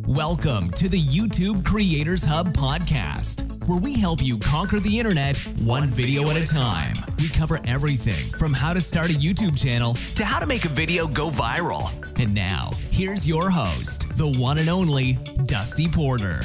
Welcome to the YouTube Creators Hub podcast, where we help you conquer the internet one video at a time. We cover everything from how to start a YouTube channel to how to make a video go viral. And now, here's your host, the one and only Dusty Porter.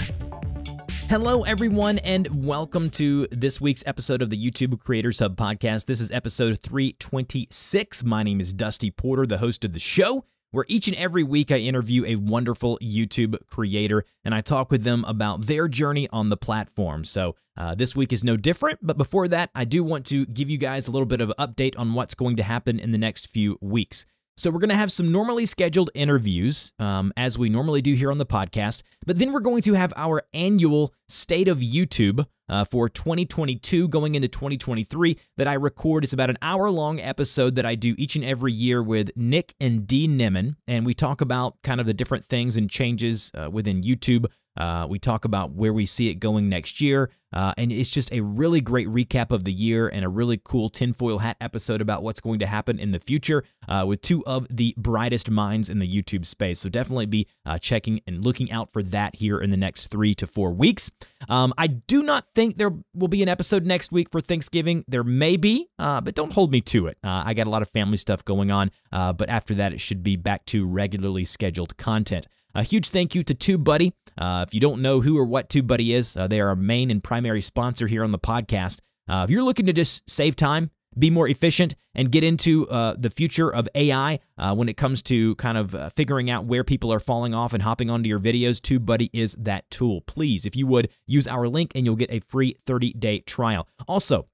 Hello, everyone, and welcome to this week's episode of the YouTube Creators Hub podcast. This is episode 326. My name is Dusty Porter, the host of the show, where each and every week I interview a wonderful YouTube creator and I talk with them about their journey on the platform. So this week is no different, but before that, I do want to give you guys a little bit of an update on what's going to happen in the next few weeks. So we're going to have some normally scheduled interviews, as we normally do here on the podcast, but then we're going to have our annual State of YouTube for 2022 going into 2023 that I record. It's about an hour-long episode that I do each and every year with Nick and Dee Nimmin, and we talk about kind of the different things and changes within YouTube. We talk about where we see it going next year, and it's just a really great recap of the year and a really cool tinfoil hat episode about what's going to happen in the future with two of the brightest minds in the YouTube space. So definitely be checking and looking out for that here in the next 3 to 4 weeks. I do not think there will be an episode next week for Thanksgiving. There may be, but don't hold me to it. I got a lot of family stuff going on, but after that, it should be back to regularly scheduled content. A huge thank you to TubeBuddy. If you don't know who or what TubeBuddy is, they are our main and primary sponsor here on the podcast. If you're looking to just save time, be more efficient, and get into the future of AI when it comes to kind of figuring out where people are falling off and hopping onto your videos, TubeBuddy is that tool. Please, if you would, use our link and you'll get a free 30-day trial. Also,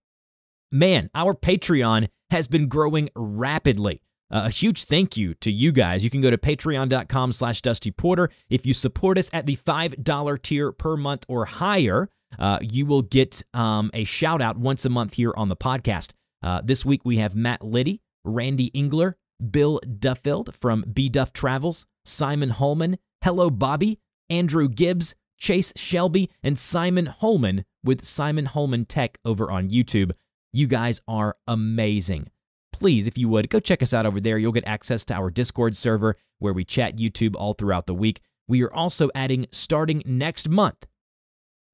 man, our Patreon has been growing rapidly. A huge thank you to you guys. You can go to patreon.com/DustyPorter. If you support us at the $5 tier per month or higher, you will get a shout out once a month here on the podcast. This week we have Matt Liddy, Randy Engler, Bill Duffield from B Duff Travels, Simon Holman, Hello Bobby, Andrew Gibbs, Chase Shelby, and Simon Holman with Simon Holman Tech over on YouTube. You guys are amazing. Please, if you would, go check us out over there. You'll get access to our Discord server where we chat YouTube all throughout the week. We are also adding, starting next month,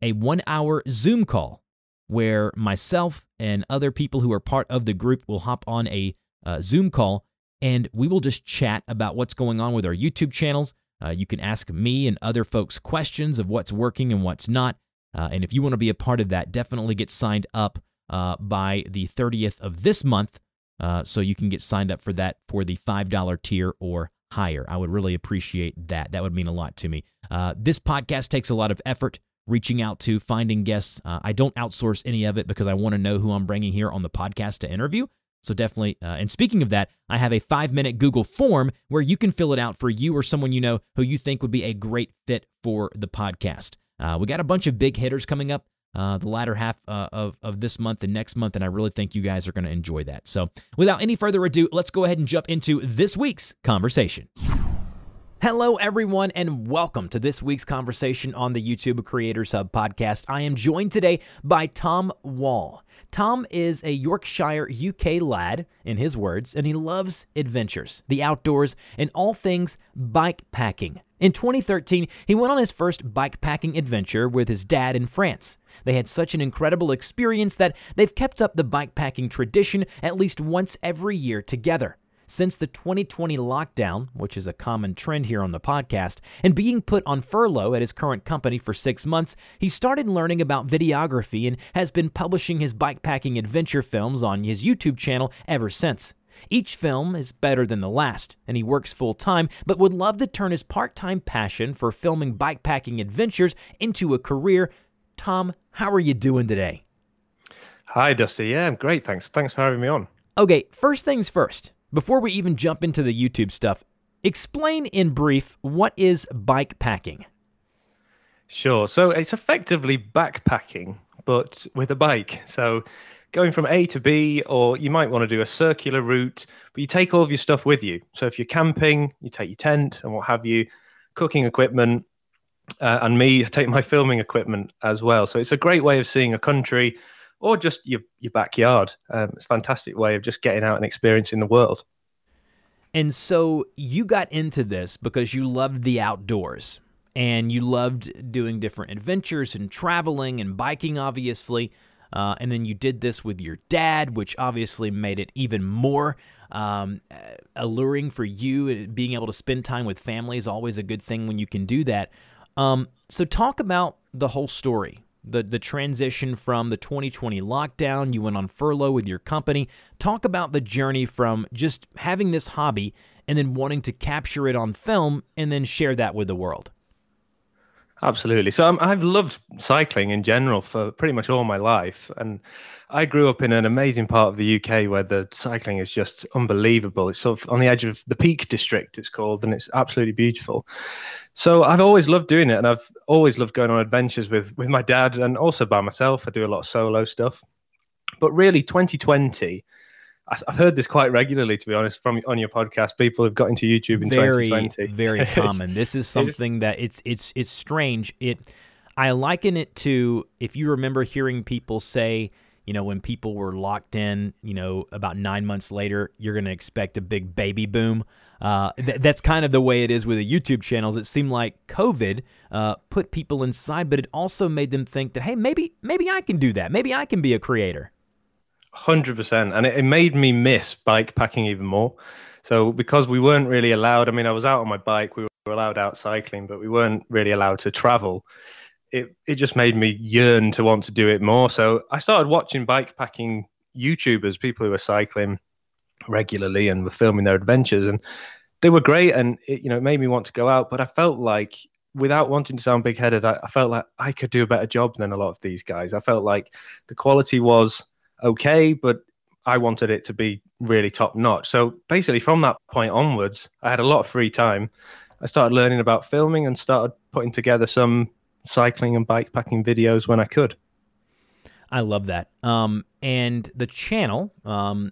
a 1-hour Zoom call where myself and other people who are part of the group will hop on a Zoom call and we will just chat about what's going on with our YouTube channels. You can ask me and other folks questions of what's working and what's not. And if you want to be a part of that, definitely get signed up by the 30th of this month. So you can get signed up for that for the $5 tier or higher. I would really appreciate that. That would mean a lot to me. This podcast takes a lot of effort, reaching out to, finding guests. I don't outsource any of it because I want to know who I'm bringing here on the podcast to interview. So definitely, and speaking of that, I have a 5-minute Google form where you can fill it out for you or someone you know who you think would be a great fit for the podcast. We got a bunch of big hitters coming up. The latter half of this month and next month, and I really think you guys are going to enjoy that. So without any further ado, let's go ahead and jump into this week's conversation. Hello, everyone, and welcome to this week's conversation on the YouTube Creators Hub podcast. I am joined today by Tom Wall. Tom is a Yorkshire, UK lad, in his words, and he loves adventures, the outdoors, and all things bikepacking. In 2013, he went on his first bikepacking adventure with his dad in France. They had such an incredible experience that they've kept up the bikepacking tradition at least once every year together. Since the 2020 lockdown, which is a common trend here on the podcast, and being put on furlough at his current company for 6 months, he started learning about videography and has been publishing his bikepacking adventure films on his YouTube channel ever since. Each film is better than the last, and he works full-time, but would love to turn his part-time passion for filming bikepacking adventures into a career. Tom, how are you doing today? Hi, Dusty. Yeah, I'm great. Thanks for having me on. Okay, first things first. Before we even jump into the YouTube stuff, explain in brief what is bikepacking. Sure. So it's effectively backpacking, but with a bike. So going from A to B, or you might want to do a circular route, but you take all of your stuff with you. So if you're camping, you take your tent and what have you, cooking equipment, and me, I take my filming equipment as well. So it's a great way of seeing a country or just your backyard. It's a fantastic way of just getting out and experiencing the world. And so you got into this because you loved the outdoors. and you loved doing different adventures and traveling and biking, obviously. And then you did this with your dad, which obviously made it even more alluring for you. Being able to spend time with family is always a good thing when you can do that. So talk about the whole story, the transition from the 2020 lockdown. You went on furlough with your company. Talk about the journey from just having this hobby and then wanting to capture it on film and then share that with the world. Absolutely. So I've loved cycling in general for pretty much all my life. And I grew up in an amazing part of the UK where the cycling is just unbelievable. It's sort of on the edge of the Peak District, it's called, and it's absolutely beautiful. So I've always loved doing it, and I've always loved going on adventures with my dad and also by myself. I do a lot of solo stuff. But really, 2020, I've heard this quite regularly, to be honest, on your podcast. People have got into YouTube in 2020. Very common. This is something that it's strange. I liken it to, if you remember hearing people say, when people were locked in, about 9 months later, you're going to expect a big baby boom. That's kind of the way it is with the YouTube channels. It seemed like COVID put people inside, but it also made them think that, hey, maybe I can do that. Maybe I can be a creator. 100%. And it made me miss bike packing even more. So because we weren't really allowed, I was out on my bike, we were allowed out cycling, but we weren't really allowed to travel. It just made me yearn to want to do it more. So I started watching bike packing YouTubers, people who were cycling regularly and were filming their adventures. And they were great. And it made me want to go out. But I felt like, without wanting to sound big-headed, I felt like I could do a better job than a lot of these guys. I felt like the quality was okay, but I wanted it to be really top notch. So basically from that point onwards, I had a lot of free time. I started learning about filming and started putting together some cycling and bike packing videos when I could. I love that. And the channel,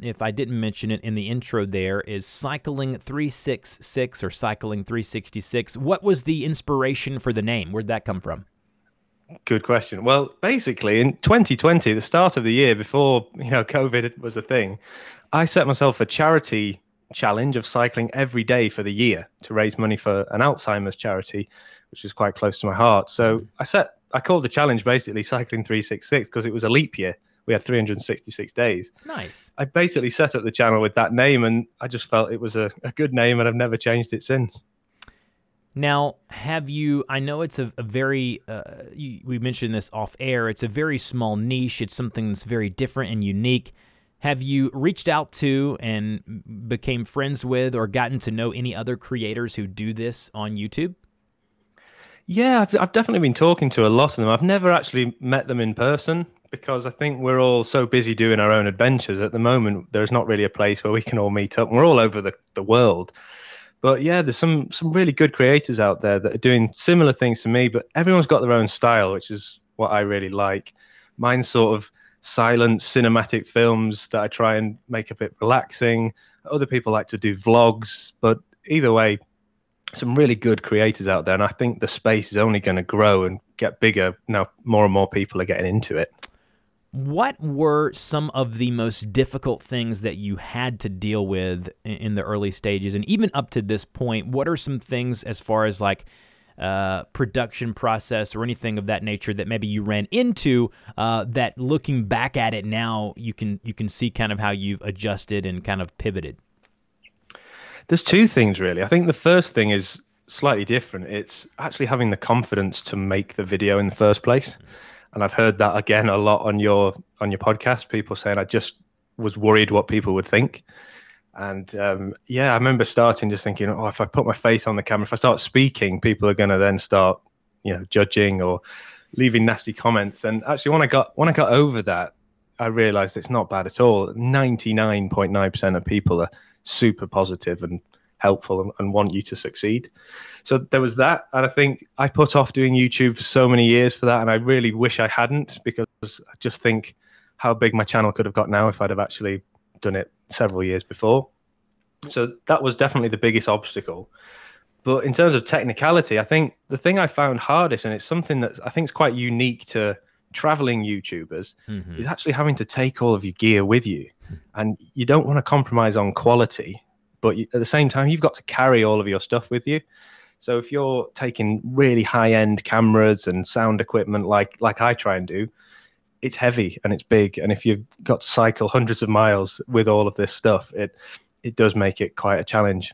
if I didn't mention it in the intro there, is Cycling 366 or Cycling 366. What was the inspiration for the name? Where'd that come from? Good question. Well, basically in 2020, the start of the year before, COVID was a thing, I set myself a charity challenge of cycling every day for the year to raise money for an Alzheimer's charity, which is quite close to my heart. So I called the challenge basically Cycling 366 because it was a leap year. We had 366 days. Nice. I basically set up the channel with that name, and I just felt it was a good name, and I've never changed it since. Now, I know it's a very, we mentioned this off air, it's a very small niche. It's something that's very different and unique. Have you reached out to and became friends with or gotten to know any other creators who do this on YouTube? Yeah, I've definitely been talking to a lot of them. I've never actually met them in person because I think we're all so busy doing our own adventures. At the moment, there's not really a place where we can all meet up. We're all over the world. But yeah, there's some really good creators out there that are doing similar things to me, but everyone's got their own style, which is what I really like. Mine's sort of silent cinematic films that I try and make a bit relaxing. Other people like to do vlogs, but either way, some really good creators out there. And I think the space is only going to grow and get bigger. Now more and more people are getting into it. What were some of the most difficult things that you had to deal with in the early stages? And even up to this point, what are some things as far as like production process or anything of that nature that maybe you ran into that looking back at it now, you can see kind of how you've adjusted and kind of pivoted? There's two things really. I think the first thing is slightly different. It's actually having the confidence to make the video in the first place. And I've heard that again a lot on your podcast, people saying I just was worried what people would think. And yeah, I remember starting just thinking, oh, if I put my face on the camera, if I start speaking, people are going to then start, judging or leaving nasty comments. And actually, when I got over that, I realized it's not bad at all. 99.9% of people are super positive and helpful and want you to succeed. So there was that. And I think I put off doing YouTube for so many years for that. And I really wish I hadn't, because I just think how big my channel could have got now if I'd have actually done it several years before. So that was definitely the biggest obstacle. But in terms of technicality, I think the thing I found hardest, and it's something that I think is quite unique to traveling YouTubers, is actually having to take all of your gear with you. And you don't want to compromise on quality, but at the same time, you've got to carry all of your stuff with you. So if you're taking really high-end cameras and sound equipment like I try and do, it's heavy and it's big. And if you've got to cycle hundreds of miles with all of this stuff, it does make it quite a challenge.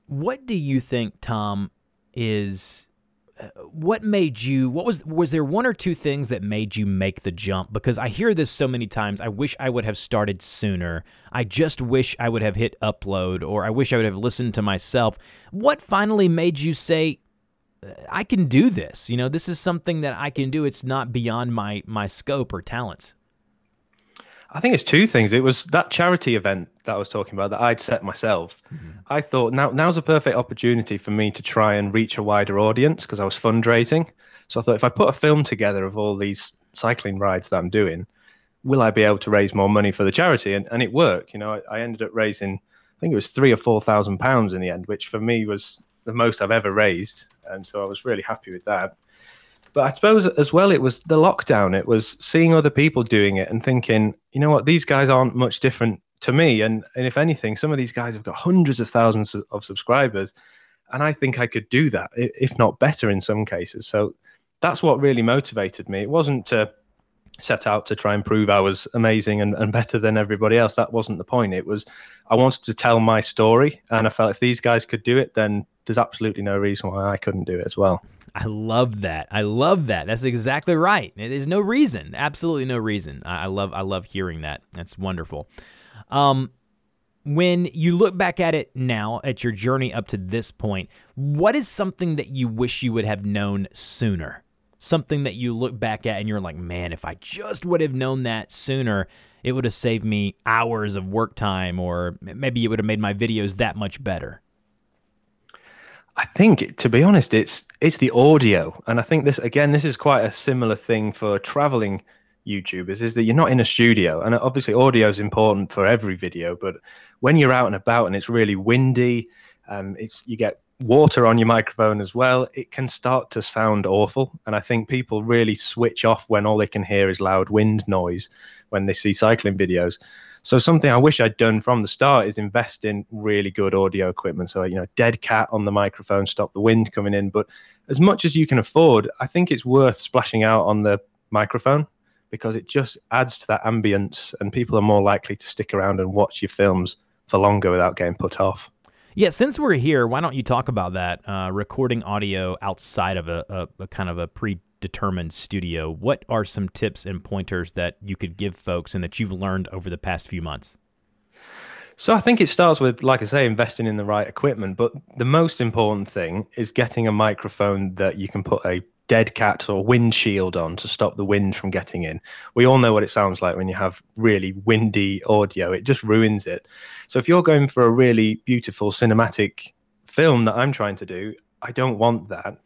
What do you think, Tom, what made you, was there one or two things that made you make the jump? Because I hear this so many times. I wish I would have started sooner. I just wish I would have hit upload, or I wish I would have listened to myself. What finally made you say, I can do this? You know, this is something that I can do. It's not beyond my scope or talents. I think it's two things. It was that charity event that I was talking about that I'd set myself. I thought now's a perfect opportunity for me to try and reach a wider audience, because I was fundraising. So I thought, if I put a film together of all these cycling rides that I'm doing, will I be able to raise more money for the charity? And it worked. You know, I ended up raising, I think it was £3,000 or £4,000 in the end, which for me was the most I've ever raised. And so I was really happy with that. But I suppose as well, it was the lockdown. It was seeing other people doing it and thinking, you know what, these guys aren't much different to me. And if anything, some of these guys have got hundreds of thousands of subscribers. And I think I could do that, if not better in some cases. So that's what really motivated me. It wasn't to set out to try and prove I was amazing and better than everybody else. That wasn't the point. It was, I wanted to tell my story. And I felt if these guys could do it, then there's absolutely no reason why I couldn't do it as well. I love that. I love that. That's exactly right. There's no reason, absolutely no reason. I love hearing that. That's wonderful. When you look back at it now, at your journey up to this point, what is something that you wish you would have known sooner? Something that you look back at and you're like, man, if I just would have known that sooner, it would have saved me hours of work time, or maybe it would have made my videos that much better. I think, to be honest, it's the audio. And I think this is quite a similar thing for traveling YouTubers, is that you're not in a studio. And obviously audio is important for every video, but when you're out and about and it's really windy, you get water on your microphone as well, it can start to sound awful. And I think people really switch off when all they can hear is loud wind noise when they see cycling videos. So something I wish I'd done from the start is invest in really good audio equipment. So, you know, dead cat on the microphone, stop the wind coming in. But as much as you can afford, I think it's worth splashing out on the microphone, because it just adds to that ambience and people are more likely to stick around and watch your films for longer without getting put off. Yeah, since we're here, why don't you talk about that, recording audio outside of a kind of a predetermined studio? What are some tips and pointers that you could give folks and that you've learned over the past few months? So I think it starts with, like I say, investing in the right equipment. But the most important thing is getting a microphone that you can put a dead cat or windshield on to stop the wind from getting in. We all know what it sounds like when you have really windy audio. It just ruins it. So if you're going for a really beautiful cinematic film that I'm trying to do, I don't want that.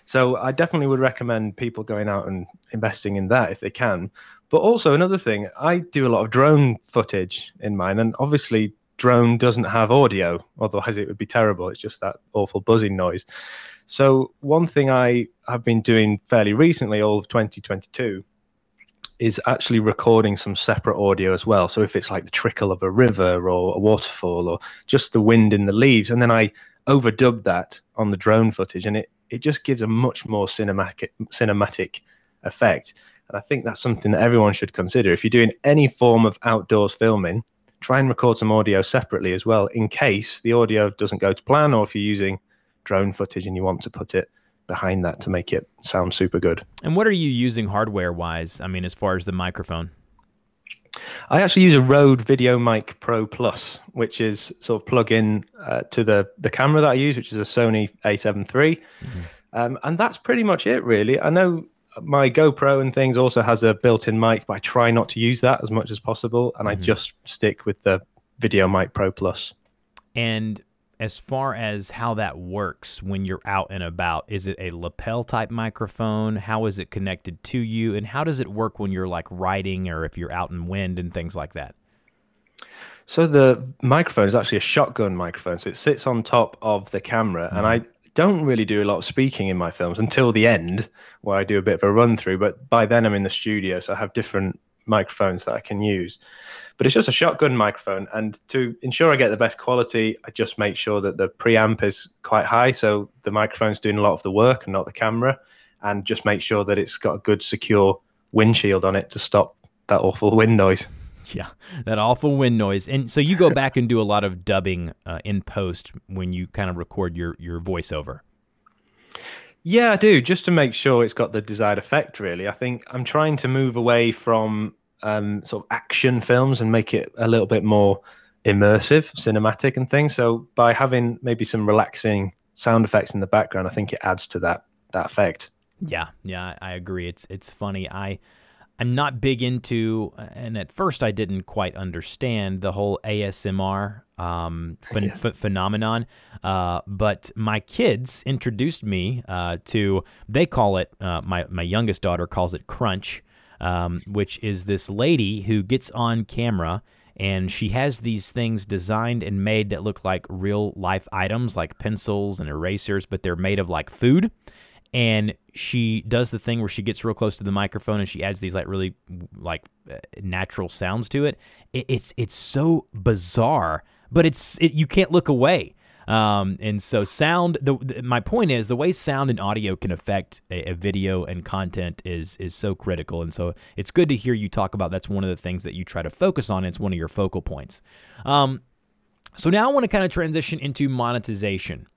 So I definitely would recommend people going out and investing in that if they can. But also another thing, I do a lot of drone footage in mine, and obviously drone doesn't have audio, otherwise it would be terrible. It's just that awful buzzing noise. So one thing I have been doing fairly recently, all of 2022, is actually recording some separate audio as well. So if it's like the trickle of a river or a waterfall or just the wind in the leaves, and then I overdub that on the drone footage, and it just gives a much more cinematic effect. And I think that's something that everyone should consider. If you're doing any form of outdoors filming, try and record some audio separately as well, in case the audio doesn't go to plan, or if you're using drone footage and you want to put it behind that to make it sound super good. And what are you using hardware-wise, I mean, as far as the microphone? I actually use a Rode Video Mic Pro Plus, which is sort of plug in to the camera that I use, which is a Sony A7 III. And that's pretty much it, really. I know my GoPro and things also has a built-in mic, but I try not to use that as much as possible, and I just stick with the Video Mic Pro Plus. And as far as how that works when you're out and about, is it a lapel type microphone? How is it connected to you? And how does it work when you're like riding or if you're out in wind and things like that? So the microphone is actually a shotgun microphone. So it sits on top of the camera. And I don't really do a lot of speaking in my films until the end, where I do a bit of a run through. But by then I'm in the studio, so I have different microphones that I can use. But it's just a shotgun microphone, and to ensure I get the best quality, I just make sure that the preamp is quite high, so the microphone's doing a lot of the work and not the camera, and just make sure that it's got a good secure windshield on it to stop that awful wind noise. Yeah, that awful wind noise. And so you go back and do a lot of dubbing in post when you kind of record your voiceover. Yeah, I do, just to make sure it's got the desired effect, really. I think I'm trying to move away from sort of action films and make it a little bit more immersive, cinematic and things. So by having maybe some relaxing sound effects in the background, I think it adds to that effect. Yeah, I agree. It's funny. I'm not big into, and at first I didn't quite understand the whole ASMR phenomenon, but my kids introduced me to, they call it, my youngest daughter calls it crunch, which is this lady who gets on camera and she has these things designed and made that look like real life items like pencils and erasers, but they're made of like food. And she does the thing where she gets real close to the microphone and she adds these like really like natural sounds to it. It's so bizarre, but you can't look away. And so sound, my point is the way sound and audio can affect a video and content is so critical. And so it's good to hear you talk about that's one of the things that you try to focus on. It's one of your focal points. So now I want to kind of transition into monetization.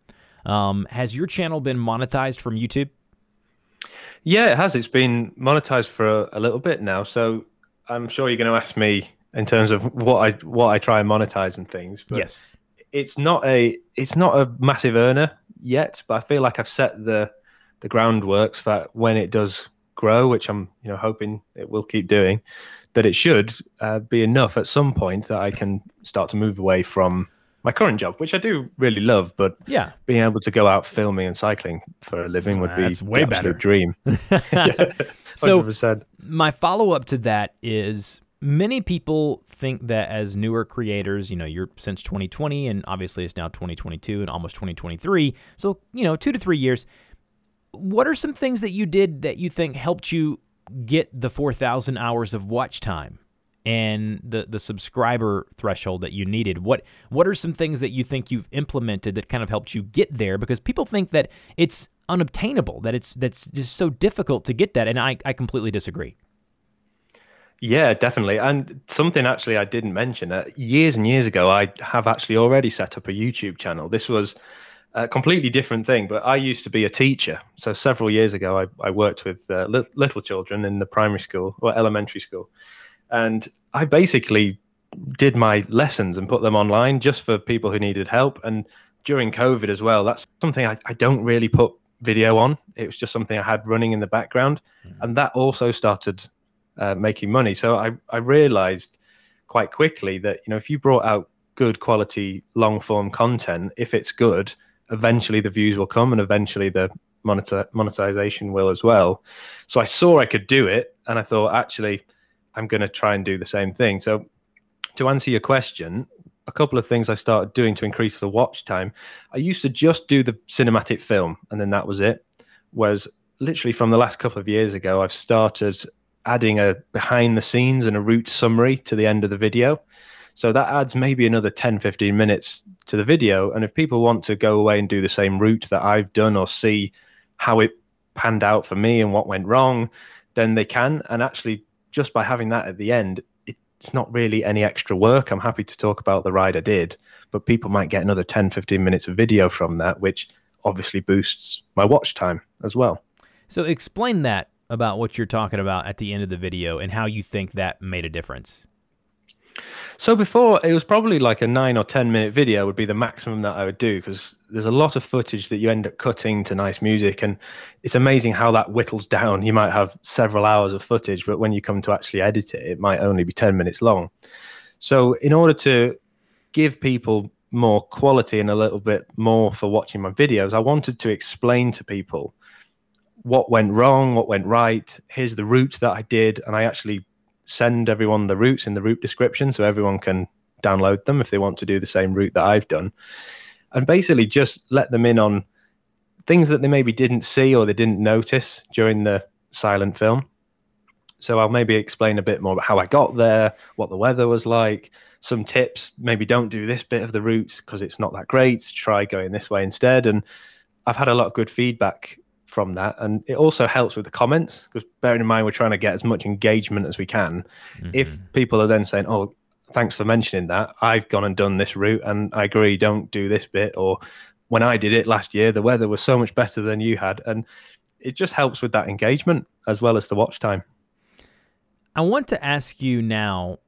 Has your channel been monetized from YouTube? Yeah, it has. It's been monetized for a little bit now. So I'm sure you're going to ask me in terms of what I try and monetize and things. But yes. It's not a massive earner yet, but I feel like I've set the groundwork for when it does grow, which I'm hoping it will keep doing, that it should be enough at some point that I can start to move away from my current job, which I do really love, but yeah, being able to go out filming and cycling for a living would be way the absolute better. Dream. So 100%. My follow-up to that is many people think that as newer creators, you're since 2020 and obviously it's now 2022 and almost 2023. So, 2 to 3 years. What are some things that you did that you think helped you get the 4,000 hours of watch time and the subscriber threshold that you needed? What are some things that you think you've implemented that kind of helped you get there? Because people think that it's unobtainable, that's just so difficult to get that, and I completely disagree. Yeah, definitely. And something actually I didn't mention, years and years ago, I have actually already set up a YouTube channel. This was a completely different thing, but I used to be a teacher. So several years ago, I worked with little children in the primary school or elementary school. And I basically did my lessons and put them online just for people who needed help. And during COVID as well, that's something I don't really put video on. It was just something I had running in the background. And that also started making money. So I realized quite quickly that, if you brought out good quality long form content, if it's good, eventually the views will come and eventually the monetization will as well. So I saw I could do it and I thought, actually, I'm going to try and do the same thing. So to answer your question, a couple of things I started doing to increase the watch time. I used to just do the cinematic film and then that was it. Whereas literally from the last couple of years ago, I've started adding a behind the scenes and a route summary to the end of the video. So that adds maybe another 10, 15 minutes to the video. And if people want to go away and do the same route that I've done or see how it panned out for me and what went wrong, then they can. And actually, just by having that at the end, it's not really any extra work. I'm happy to talk about the ride I did, but people might get another 10, 15 minutes of video from that, which obviously boosts my watch time as well. So explain that about what you're talking about at the end of the video and how you think that made a difference. So before, it was probably like a 9 or 10 minute video would be the maximum that I would do, because there's a lot of footage that you end up cutting to nice music, and it's amazing how that whittles down. You might have several hours of footage, but when you come to actually edit it, it might only be 10 minutes long. So in order to give people more quality and a little bit more for watching my videos, I wanted to explain to people what went wrong, what went right. Here's the route that I did, and I actually send everyone the routes in the route description so everyone can download them if they want to do the same route that I've done, and basically just let them in on things that they maybe didn't see or they didn't notice during the silent film. So I'll maybe explain a bit more about how I got there, what the weather was like, some tips, maybe don't do this bit of the route because it's not that great, try going this way instead. And I've had a lot of good feedback from that. And it also helps with the comments, because bearing in mind, we're trying to get as much engagement as we can. If people are then saying, oh, thanks for mentioning that, I've gone and done this route and I agree, don't do this bit, or when I did it last year, the weather was so much better than you had. And it just helps with that engagement as well as the watch time. I want to ask you now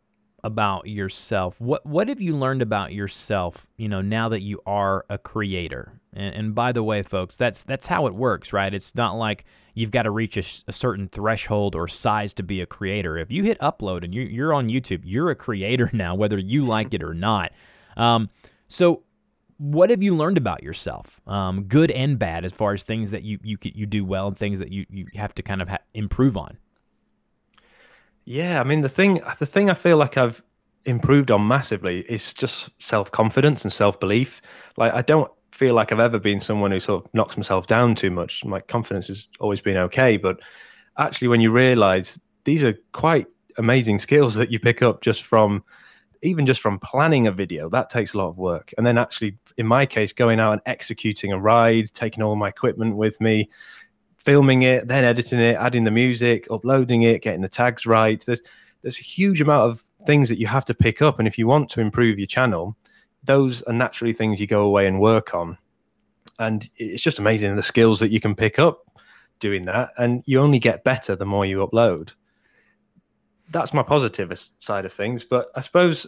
about yourself. What have you learned about yourself, now that you are a creator? And by the way, folks, that's how it works, right? It's not like you've got to reach a certain threshold or size to be a creator. If you hit upload and you're on YouTube, you're a creator now, whether you like it or not. So what have you learned about yourself, good and bad, as far as things that you do well and things that you have to kind of improve on? Yeah, I mean, the thing I feel like I've improved on massively is just self-confidence and self-belief. Like, I don't feel like I've ever been someone who sort of knocks myself down too much. My confidence has always been okay, but actually when you realize these are quite amazing skills that you pick up just from planning a video, that takes a lot of work. And then actually, in my case, going out and executing a ride, taking all my equipment with me, filming it, then editing it, adding the music, uploading it, getting the tags right. There's a huge amount of things that you have to pick up. And if you want to improve your channel, those are naturally things you go away and work on. And it's just amazing the skills that you can pick up doing that. And you only get better the more you upload. That's my positive side of things. But I suppose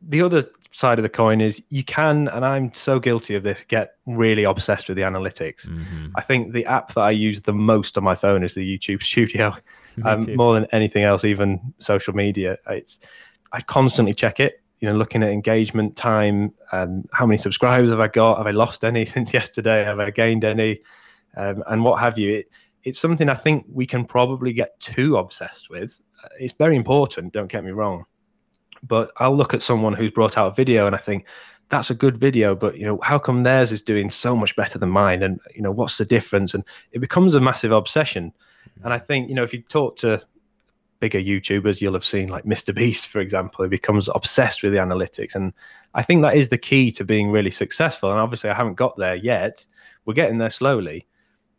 the other side of the coin is you can, and I'm so guilty of this, get really obsessed with the analytics. I think the app that I use the most on my phone is the YouTube Studio. More than anything else, even social media. I constantly check it, looking at engagement time, how many subscribers have I got? Have I lost any since yesterday? Have I gained any? And what have you? It's something I think we can probably get too obsessed with. It's very important, don't get me wrong. But I'll look at someone who's brought out a video and I think, that's a good video, but how come theirs is doing so much better than mine? And what's the difference? And it becomes a massive obsession. And I think, if you talk to bigger YouTubers, you'll have seen like Mr. Beast, for example, he becomes obsessed with the analytics. And I think that is the key to being really successful. And obviously I haven't got there yet. We're getting there slowly,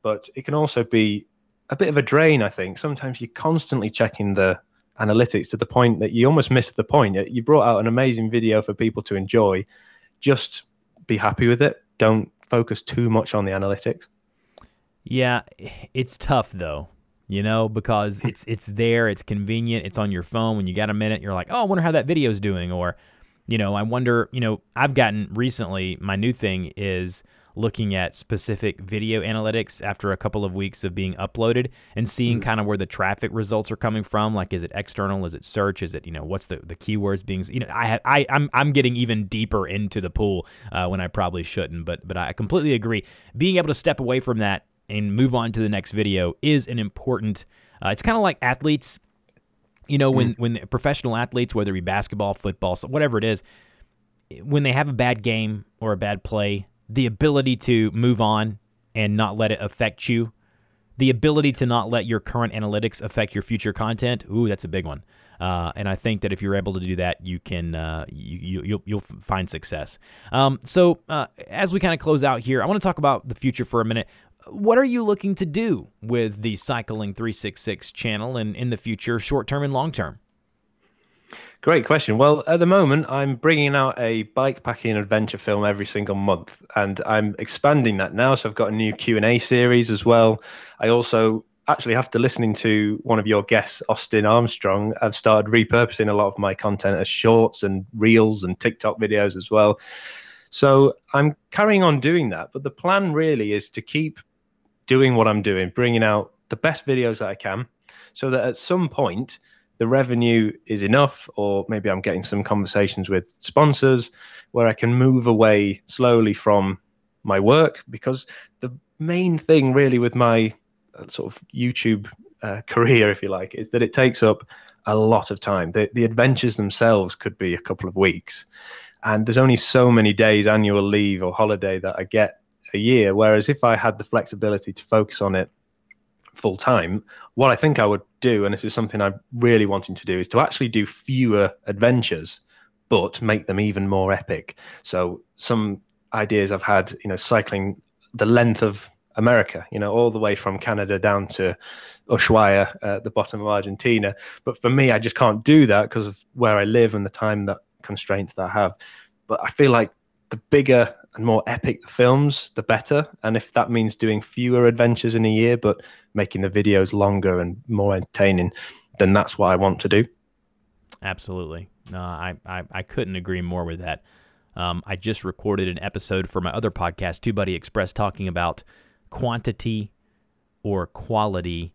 but it can also be a bit of a drain. I think sometimes you're constantly checking the analytics to the point that you almost miss the point. You brought out an amazing video for people to enjoy. Just be happy with it. Don't focus too much on the analytics. Yeah, it's tough though, because it's there, it's convenient, it's on your phone. When you got a minute, you're like, oh, I wonder how that video's doing. Or, I wonder, I've gotten recently, my new thing is looking at specific video analytics after a couple of weeks of being uploaded and seeing kind of where the traffic results are coming from. Like, is it external? Is it search? Is it, what's the keywords being, I'm getting even deeper into the pool when I probably shouldn't, but I completely agree. Being able to step away from that and move on to the next video is an important, it's kind of like athletes, when professional athletes, whether it be basketball, football, whatever it is, when they have a bad game or a bad play, the ability to move on and not let it affect you, the ability to not let your current analytics affect your future content, ooh, that's a big one. And I think that if you're able to do that, you can you'll find success. So as we kind of close out here, I want to talk about the future for a minute. What are you looking to do with the Cycling 366 channel and in the future, short term and long term? Great question. Well, at the moment, I'm bringing out a bikepacking adventure film every single month, and I'm expanding that now. So I've got a new Q&A series as well. I also, actually, after listening to one of your guests, Austin Armstrong, I've started repurposing a lot of my content as shorts and reels and TikTok videos as well. So I'm carrying on doing that. But the plan really is to keep doing what I'm doing, bringing out the best videos that I can, so that at some point, the revenue is enough, or maybe I'm getting some conversations with sponsors where I can move away slowly from my work. Because the main thing really with my sort of YouTube career, if you like, is that it takes up a lot of time. The adventures themselves could be a couple of weeks, and there's only so many days annual leave or holiday that I get a year. Whereas if I had the flexibility to focus on it full time, what I think I would do, and this is something I'm really wanting to do, is to actually do fewer adventures, but make them even more epic. So some ideas I've had, cycling the length of America, all the way from Canada down to Ushuaia at the bottom of Argentina. But for me, I just can't do that because of where I live and the time that constraints that I have. But I feel like the bigger and more epic the films, the better. And if that means doing fewer adventures in a year, but making the videos longer and more entertaining, then that's what I want to do. Absolutely. No, I couldn't agree more with that. I just recorded an episode for my other podcast, Two Buddy Express, talking about quantity or quality,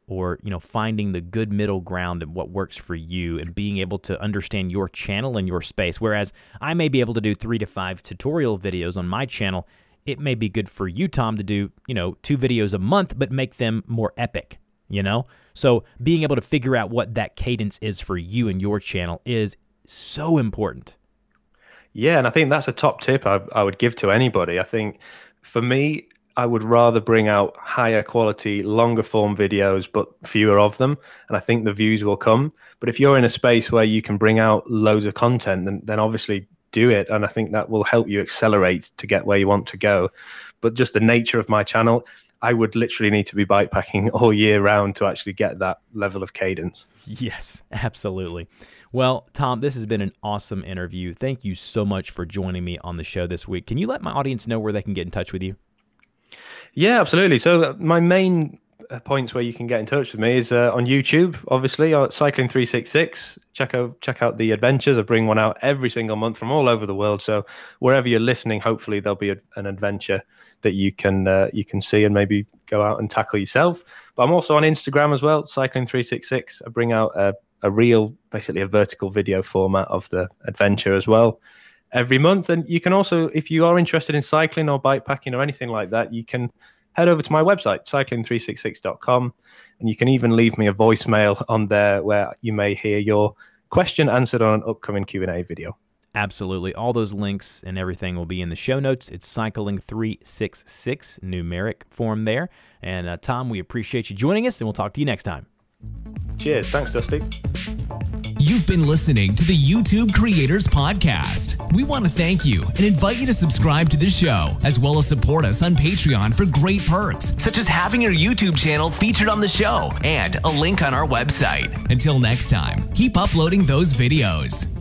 or finding the good middle ground and what works for you, and being able to understand your channel and your space. Whereas I may be able to do 3 to 5 tutorial videos on my channel, it may be good for you, Tom, to do 2 videos a month, but make them more epic. So being able to figure out what that cadence is for you and your channel is so important. Yeah, and I think that's a top tip I would give to anybody. I think for me, I would rather bring out higher quality, longer form videos, but fewer of them. And I think the views will come. But if you're in a space where you can bring out loads of content, then obviously do it. And I think that will help you accelerate to get where you want to go. But just the nature of my channel, I would literally need to be bikepacking all year round to actually get that level of cadence. Yes, absolutely. Well, Tom, this has been an awesome interview. Thank you so much for joining me on the show this week. Can you let my audience know where they can get in touch with you? Yeah, absolutely. So my main points where you can get in touch with me is on YouTube, obviously, Cycling 366. Check out the adventures. I bring one out every single month from all over the world. So wherever you're listening, hopefully there'll be an adventure that you can see and maybe go out and tackle yourself. But I'm also on Instagram as well, Cycling 366. I bring out a reel, basically a vertical video format of the adventure as well, every month. And you can also, if you are interested in cycling or bikepacking or anything like that, you can head over to my website, cycling366.com, and you can even leave me a voicemail on there where you may hear your question answered on an upcoming Q&A video. Absolutely. All those links and everything will be in the show notes. It's cycling366, numeric form there. And Tom, we appreciate you joining us, and we'll talk to you next time. Cheers. Thanks, Dusty. You've been listening to the YouTube Creators Podcast. We want to thank you and invite you to subscribe to the show, as well as support us on Patreon for great perks, such as having your YouTube channel featured on the show and a link on our website. Until next time, keep uploading those videos.